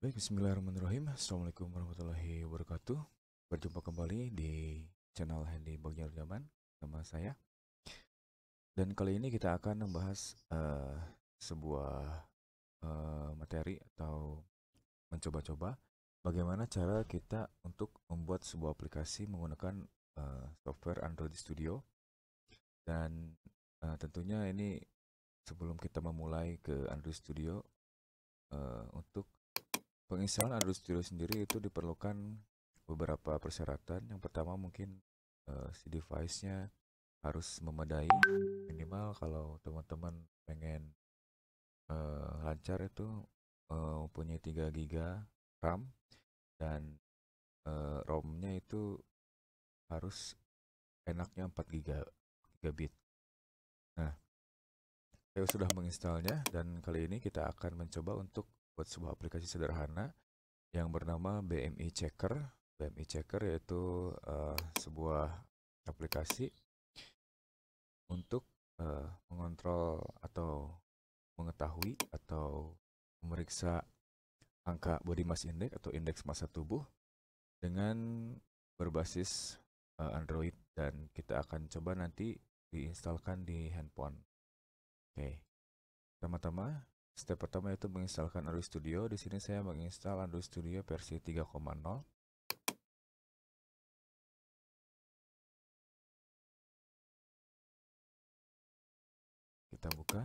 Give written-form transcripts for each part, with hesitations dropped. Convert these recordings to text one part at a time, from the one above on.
Baik, bismillahirrahmanirrahim. Assalamualaikum warahmatullahi wabarakatuh. Berjumpa kembali di channel Handy Bagjar Zaman sama saya. Dan kali ini kita akan membahas sebuah materi atau mencoba-coba bagaimana cara kita untuk membuat sebuah aplikasi menggunakan software Android Studio. Dan tentunya ini sebelum kita memulai ke Android Studio, untuk penginstalan Android Studio sendiri itu diperlukan beberapa persyaratan. Yang pertama mungkin si device-nya harus memadai, minimal kalau teman-teman pengen lancar itu mempunyai 3 GB RAM dan ROM-nya itu harus enaknya 4 gigabit. Nah, saya sudah menginstalnya dan kali ini kita akan mencoba untuk buat sebuah aplikasi sederhana yang bernama BMI Checker. BMI Checker yaitu sebuah aplikasi untuk mengontrol atau mengetahui atau memeriksa angka body mass index atau indeks massa tubuh dengan berbasis Android, dan kita akan coba nanti diinstalkan di handphone. Oke, pertama-tama step pertama itu menginstalkan Android Studio. Di sini saya menginstal Android Studio versi 3.0. Kita buka.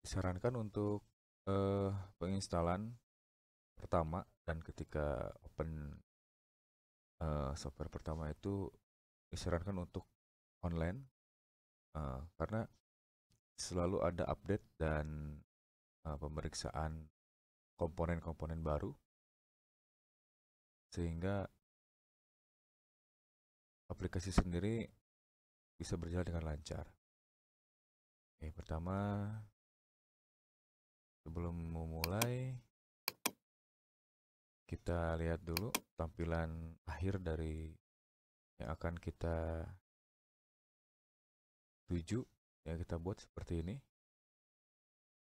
Disarankan untuk penginstalan pertama dan ketika open software pertama itu disarankan untuk online, karena selalu ada update dan pemeriksaan komponen-komponen baru sehingga aplikasi sendiri bisa berjalan dengan lancar. Oke, pertama sebelum memulai kita lihat dulu tampilan akhir dari yang akan kita tuju. Ya, kita buat seperti ini.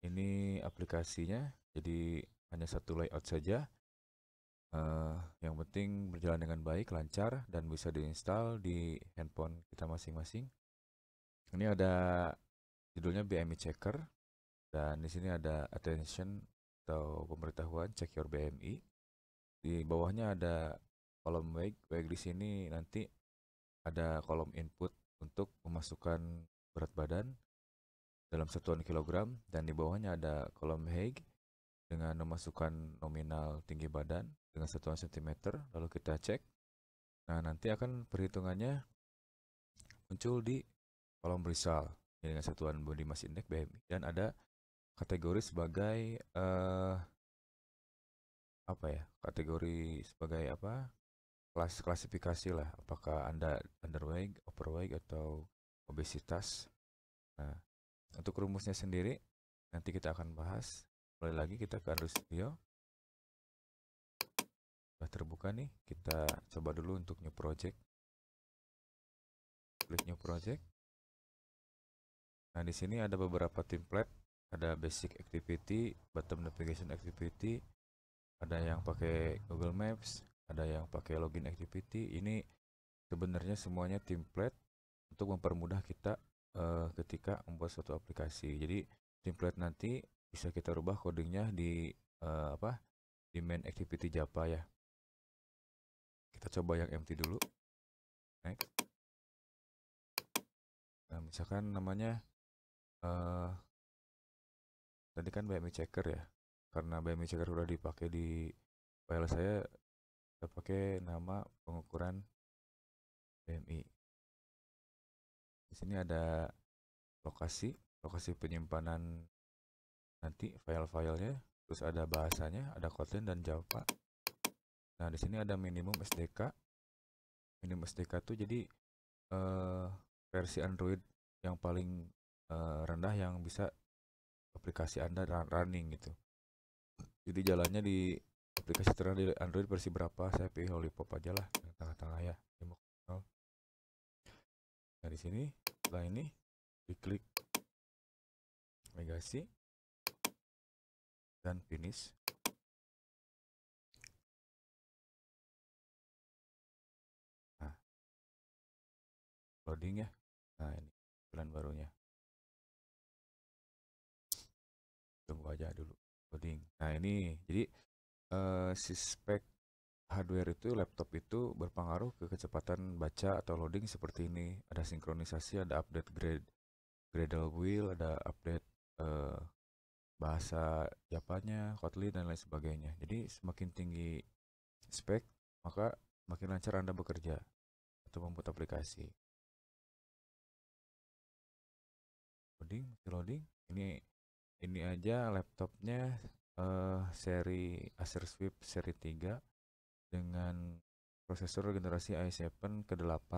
Ini aplikasinya, jadi hanya satu layout saja. Yang penting berjalan dengan baik, lancar, dan bisa diinstal di handphone kita masing-masing. Ini ada judulnya BMI Checker, dan di sini ada attention atau pemberitahuan check your BMI. Di bawahnya ada kolom weight. Weight di sini nanti ada kolom input untuk memasukkan berat badan dalam satuan kilogram, dan di bawahnya ada kolom height dengan memasukkan nominal tinggi badan dengan satuan cm. Lalu kita cek. Nah, nanti akan perhitungannya muncul di kolom result dengan satuan body mass index BMI, dan ada kategori sebagai apa ya? Kategori sebagai apa? Klasifikasi lah. Apakah Anda underweight, overweight, atau obesitas. Nah, untuk rumusnya sendiri nanti kita akan bahas. Mulai lagi kita ke Android Studio. Sudah terbuka nih, kita coba dulu untuk new project. Klik new project. Nah, di sini ada beberapa template, ada basic activity, bottom navigation activity, ada yang pakai Google Maps, ada yang pakai login activity. Ini sebenarnya semuanya template untuk mempermudah kita ketika membuat suatu aplikasi. Jadi template nanti bisa kita rubah codingnya di di main activity Java ya. Kita coba yang empty dulu. Next. Nah, misalkan namanya tadi kan BMI checker ya. Karena BMI checker sudah dipakai di file saya pakai nama pengukuran BMI. Di sini ada lokasi penyimpanan nanti file-filenya, terus ada bahasanya, ada Kotlin dan Java. Nah, di sini ada minimum SDK. Minimum SDK itu jadi versi Android yang paling rendah yang bisa aplikasi Anda running gitu. Jadi jalannya di aplikasi terkenal di Android versi berapa? Saya pilih Lollipop aja lah, yang tengah-tengah ya. Nah, di sini setelah ini diklik navigasi dan finish. Nah, loading ya. Nah, ini tampilan barunya. Tunggu aja dulu loading. Nah, ini jadi si spek hardware itu, laptop itu berpengaruh ke kecepatan baca atau loading seperti ini. Ada sinkronisasi, ada update Gradle wheel, ada update bahasa Japanya, Kotlin dan lain sebagainya. Jadi semakin tinggi spek, maka makin lancar Anda bekerja atau membuat aplikasi. Loading. Ini aja laptopnya seri Acer Swift seri 3 dengan prosesor generasi i7 ke-8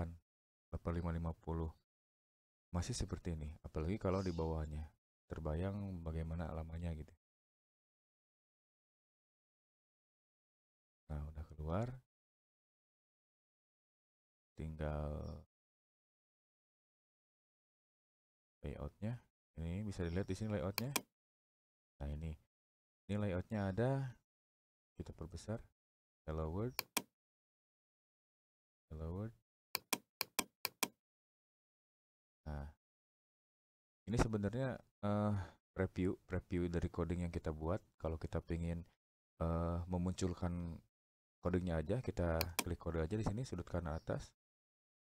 8550. Masih seperti ini, apalagi kalau di bawahnya. Terbayang bagaimana lamanya gitu. Nah, udah keluar. Tinggal layoutnya. Ini bisa dilihat di sini layoutnya. Nah, ini layoutnya ada. Kita perbesar. Hello World. Nah, ini sebenarnya preview dari coding yang kita buat. Kalau kita pengen memunculkan codingnya aja, kita klik kode aja di sini sudut kanan atas.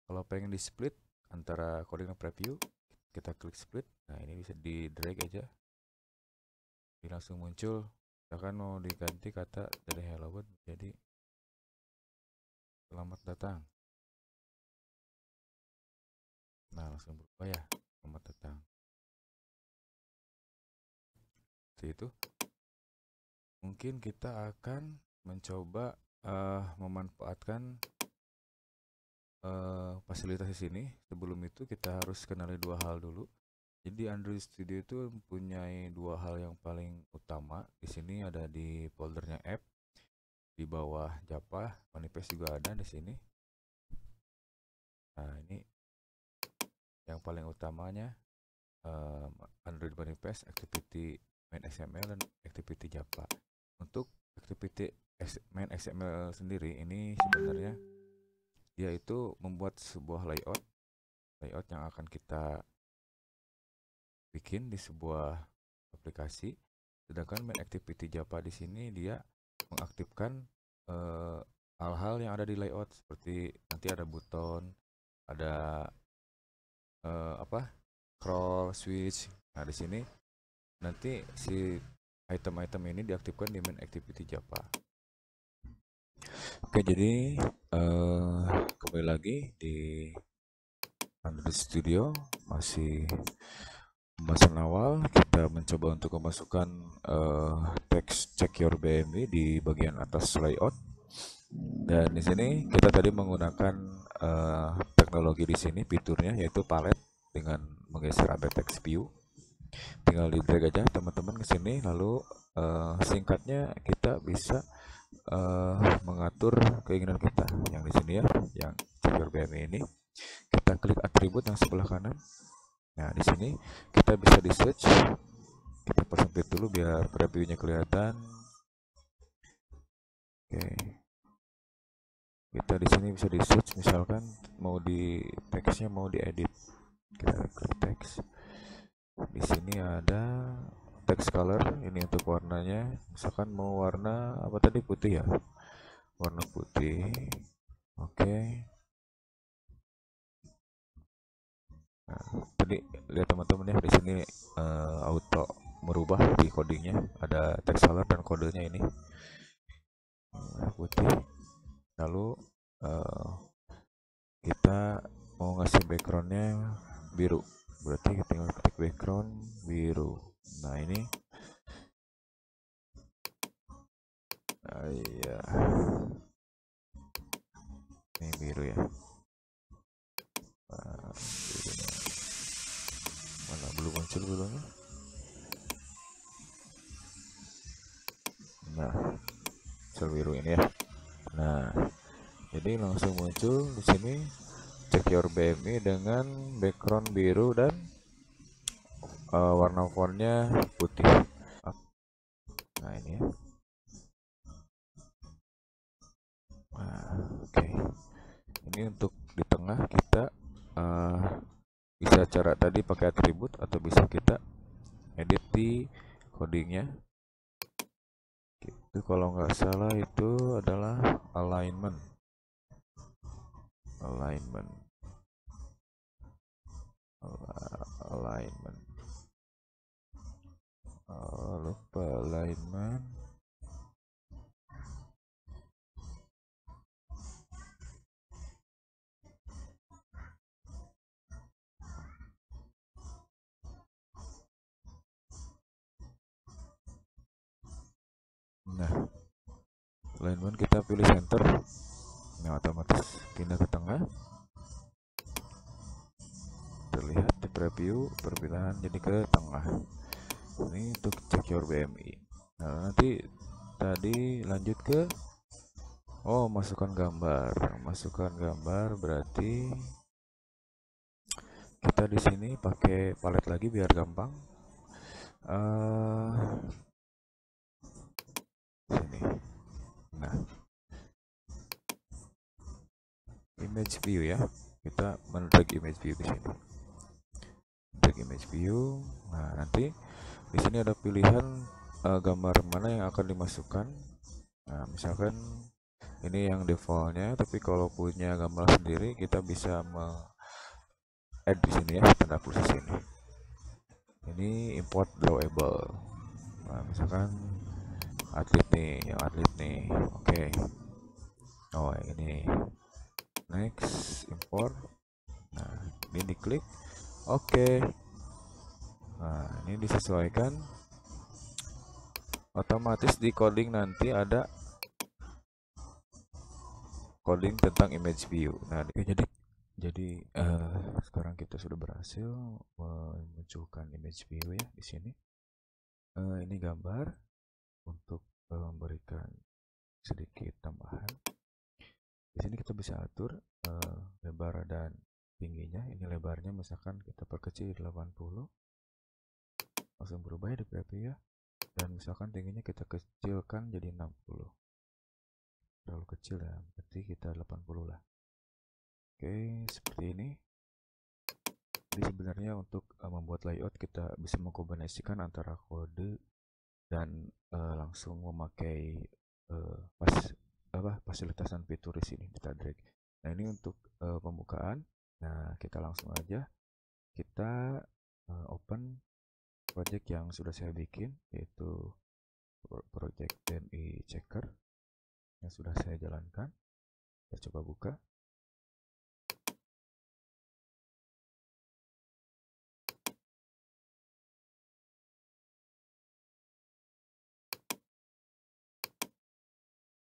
Kalau pengen di split antara coding dan preview, kita klik split. Nah, ini bisa di drag aja. Ini langsung muncul. Misalkan mau diganti kata dari hello world jadi selamat datang. Nah, langsung berubah ya, selamat datang. Seperti itu. Mungkin kita akan mencoba memanfaatkan fasilitas di sini. Sebelum itu kita harus kenali dua hal dulu. Jadi Android Studio itu mempunyai dua hal yang paling utama. Di sini ada di foldernya app, di bawah Java, manifest juga ada di sini. Nah, ini yang paling utamanya Android manifest, activity main XML dan activity Java. Untuk activity main XML sendiri ini sebenarnya dia itu membuat sebuah layout yang akan kita bikin di sebuah aplikasi. Sedangkan main activity Java di sini dia mengaktifkan hal-hal yang ada di layout, seperti nanti ada buton, ada scroll, switch. Nah, di sini nanti si item-item ini diaktifkan di main activity Java. Oke, jadi kembali lagi di Android Studio, masih pembahasan awal. Kita mencoba untuk memasukkan teks check your BMI di bagian atas layout. Dan di sini kita tadi menggunakan teknologi di sini, fiturnya yaitu palette dengan menggeser AB text view. Tinggal di drag aja teman-teman ke sini, lalu singkatnya kita bisa mengatur keinginan kita yang di sini ya, yang check your BMI ini. Kita klik atribut yang sebelah kanan. Nah, di sini kita bisa di search. Kita persempit dulu biar previewnya kelihatan. Oke. Kita di sini bisa di search, misalkan mau di teksnya mau diedit. Kita klik teks. Di sini ada text color, ini untuk warnanya. Misalkan mau warna apa tadi, putih ya. Warna putih. Oke. Nah, tadi lihat teman-teman ya, di sini auto merubah di codingnya, ada text color dan kodenya ini putih. Lalu kita mau ngasih backgroundnya biru, berarti kita tinggal ketik background biru. Nah, ini iya, ini biru ya. Mana belum muncul birunya. Nah, muncul biru ini ya. Nah, jadi langsung muncul di sini check your BMI dengan background biru dan warna fontnya putih. Nah ini ya. Nah, oke. Ini untuk di tengah kita bisa cara tadi pakai atribut atau bisa kita edit di codingnya. Itu kalau nggak salah itu adalah alignment. Alignment. Alignment. Lupa alignment. Nah, alignment kita pilih center. Nah, otomatis pindah ke tengah. Terlihat di preview perpindahan jadi ke tengah. Ini untuk check your BMI. Nah, nanti tadi lanjut ke masukkan gambar berarti kita di sini pakai palet lagi biar gampang. Sini. Nah, image view ya, kita men-drag image view di sini. Drag image view. Nah, nanti di sini ada pilihan gambar mana yang akan dimasukkan. Nah, misalkan ini yang defaultnya, tapi kalau punya gambar sendiri kita bisa add di sini ya, tanda plus di sini. Ini import drawable. Nah, misalkan atlet nih, oke. Oh, ini next import. Nah, ini diklik, oke. Nah, ini disesuaikan. Otomatis di coding nanti ada coding tentang image view. Nah, jadi sekarang kita sudah berhasil memunculkan image view ya di sini. Ini gambar untuk memberikan sedikit tambahan. Di sini kita bisa atur lebar dan tingginya. Ini lebarnya misalkan kita perkecil 80, langsung berubah ya di preview ya. Dan misalkan tingginya kita kecilkan jadi 60. Terlalu kecil ya, berarti kita 80 lah. Oke, seperti ini. Jadi sebenarnya untuk membuat layout kita bisa mengkombinasikan antara kode dan langsung memakai fasilitas dan fitur di sini kita drag. Nah, ini untuk pembukaan. Nah, kita langsung aja kita open project yang sudah saya bikin, yaitu project DMI checker yang sudah saya jalankan. Kita coba buka.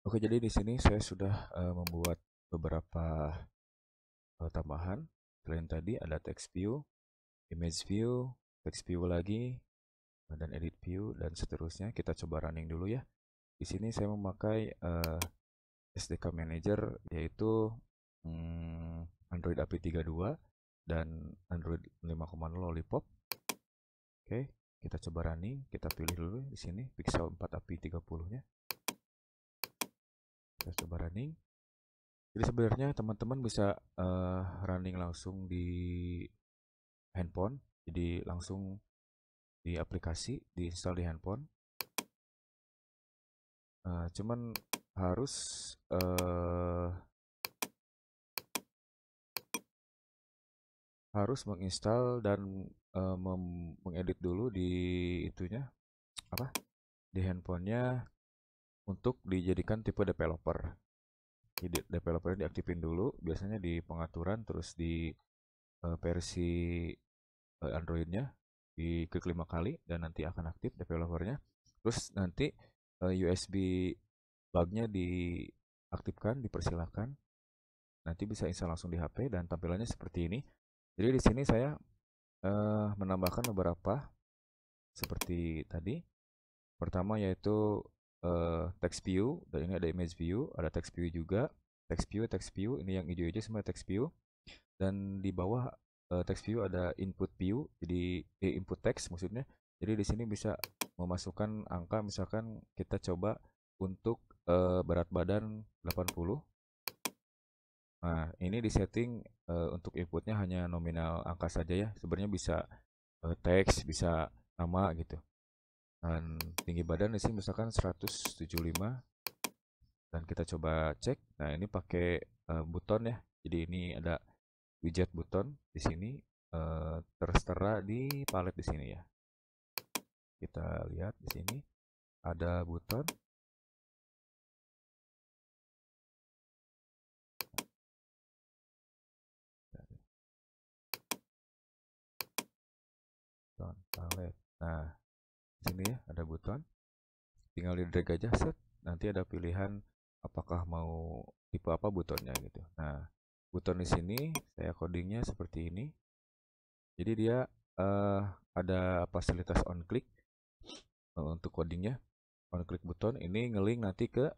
Oke, jadi di sini saya sudah membuat beberapa tambahan. Selain tadi ada text view, image view, text view lagi, dan edit view dan seterusnya. Kita coba running dulu ya. Di sini saya memakai SDK Manager, yaitu Android API 32 dan Android 5.0 Lollipop. Oke, kita coba running. Kita pilih dulu di sini Pixel 4 API 30-nya. Kita coba running. Jadi sebenarnya teman-teman bisa running langsung di handphone. Jadi langsung di aplikasi, diinstal di handphone. Cuman harus menginstal dan mengedit dulu di itunya di handphonenya untuk dijadikan tipe developer. Jadi developernya diaktifin dulu, biasanya di pengaturan, terus di versi Androidnya diklik 5 kali dan nanti akan aktif developernya. Terus nanti USB bugnya diaktifkan, dipersilahkan. Nanti bisa install langsung di HP dan tampilannya seperti ini. Jadi di sini saya menambahkan beberapa seperti tadi. Pertama yaitu text view, dan ini ada image view, ada text view juga. Text view, ini yang hijau-hijau semua text view. Dan di bawah text view, ada input view, jadi input text maksudnya. Jadi di sini bisa memasukkan angka, misalkan kita coba untuk berat badan 80. Nah, ini disetting untuk inputnya hanya nominal angka saja ya. Sebenarnya bisa teks, bisa nama gitu. Dan tinggi badan di sini misalkan 175 dan kita coba cek. Nah, ini pakai buton ya. Jadi ini ada widget buton di sini tertera di palet di sini ya. Kita lihat di sini ada buton. Buton palet. Nah, di sini ya ada buton. Tinggal di drag aja set. Nanti ada pilihan apakah mau tipe apa butonnya gitu. Nah, buton di sini saya codingnya seperti ini. Jadi dia ada fasilitas on click untuk codingnya. On click buton ini ngelink nanti ke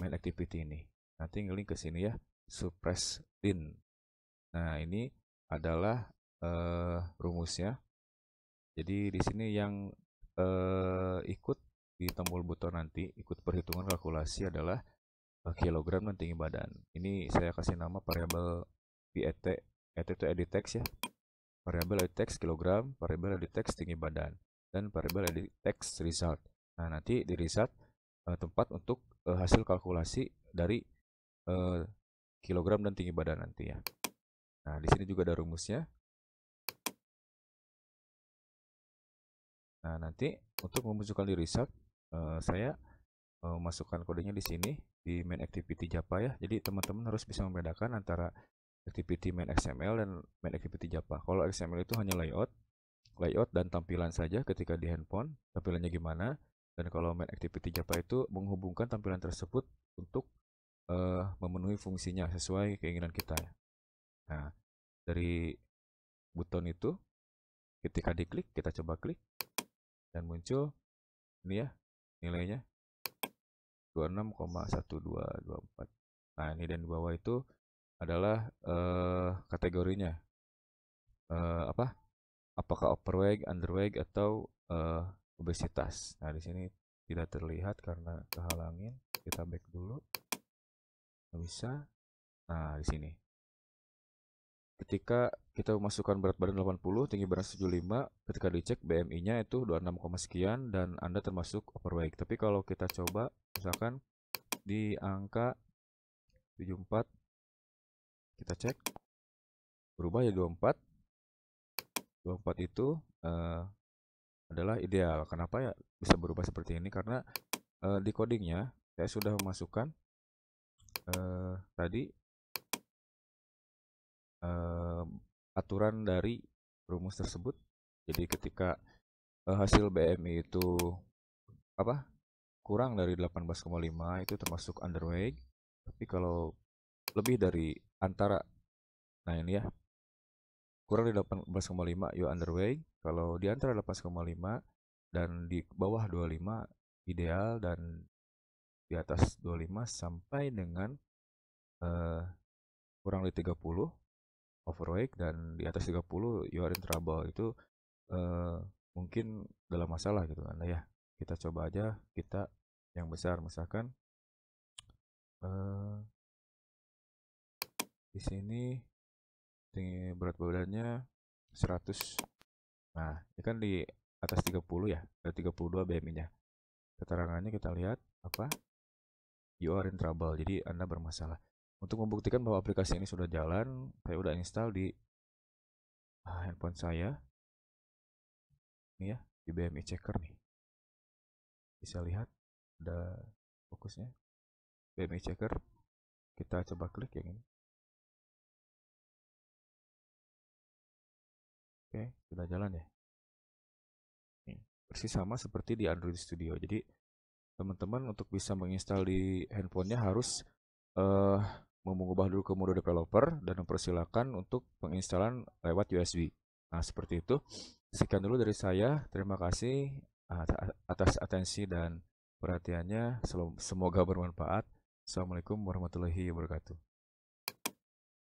main activity ini. Nanti ngelink ke sini ya, suppress din. Nah, ini adalah rumusnya. Jadi di sini yang ikut di tombol buton nanti, ikut perhitungan kalkulasi adalah kilogram dan tinggi badan. Ini saya kasih nama variabel PET, ET itu edit text ya. Variabel edit text kilogram, variabel edit text tinggi badan, dan variabel edit text result. Nah, nanti di result tempat untuk hasil kalkulasi dari kilogram dan tinggi badan nanti ya. Nah, di sini juga ada rumusnya. Nah, nanti untuk memunculkan di result, saya masukkan kodenya di sini di main activity Java ya. Jadi teman-teman harus bisa membedakan antara activity main XML dan main activity Java. Kalau XML itu hanya layout dan tampilan saja ketika di handphone, tampilannya gimana. Dan kalau main activity Java itu menghubungkan tampilan tersebut untuk memenuhi fungsinya sesuai keinginan kita ya. Nah, dari buton itu ketika diklik, kita coba klik dan muncul ini ya nilainya 26,1224. Nah, ini dan di bawah itu adalah kategorinya apa? Apakah overweight, underweight atau obesitas. Nah, di sini tidak terlihat karena kehalangin. Kita back dulu. Nggak bisa. Nah, di sini. Ketika kita masukkan berat badan 80, tinggi badan 75, ketika dicek BMI-nya itu 26, sekian dan Anda termasuk overweight. Tapi kalau kita coba misalkan di angka 74, kita cek berubah ya 24. 24 itu adalah ideal. Kenapa ya bisa berubah seperti ini? Karena di codingnya saya sudah memasukkan tadi aturan dari rumus tersebut. Jadi ketika hasil BMI itu apa kurang dari 18,5 itu termasuk underweight. Tapi kalau lebih dari antara, nah ini ya, kurang dari 18,5 you underweight. Kalau di antara 18,5 dan di bawah 25 ideal, dan di atas 25 sampai dengan kurang dari 30 overweight, dan di atas 30 you are in trouble. Itu mungkin dalam masalah gitu kan ya. Kita coba aja kita yang besar, misalkan di sini tinggi berat badannya 100. Nah, ini kan di atas 30 ya, ada 32 BMI-nya. Keterangannya kita lihat apa? You are in trouble. Jadi Anda bermasalah. Untuk membuktikan bahwa aplikasi ini sudah jalan, saya udah install di handphone saya. Ini ya, di BMI Checker nih. Bisa lihat ada fokusnya. BMI Checker. Kita coba klik yang ini. Oke, sudah jalan ya. Nih, persis sama seperti di Android Studio. Jadi teman-teman untuk bisa menginstal di handphonenya harus mengubah dulu ke mode developer dan mempersilahkan untuk penginstalan lewat USB. Nah, seperti itu. Sekian dulu dari saya. Terima kasih atas atensi dan perhatiannya. Semoga bermanfaat. Assalamualaikum warahmatullahi wabarakatuh.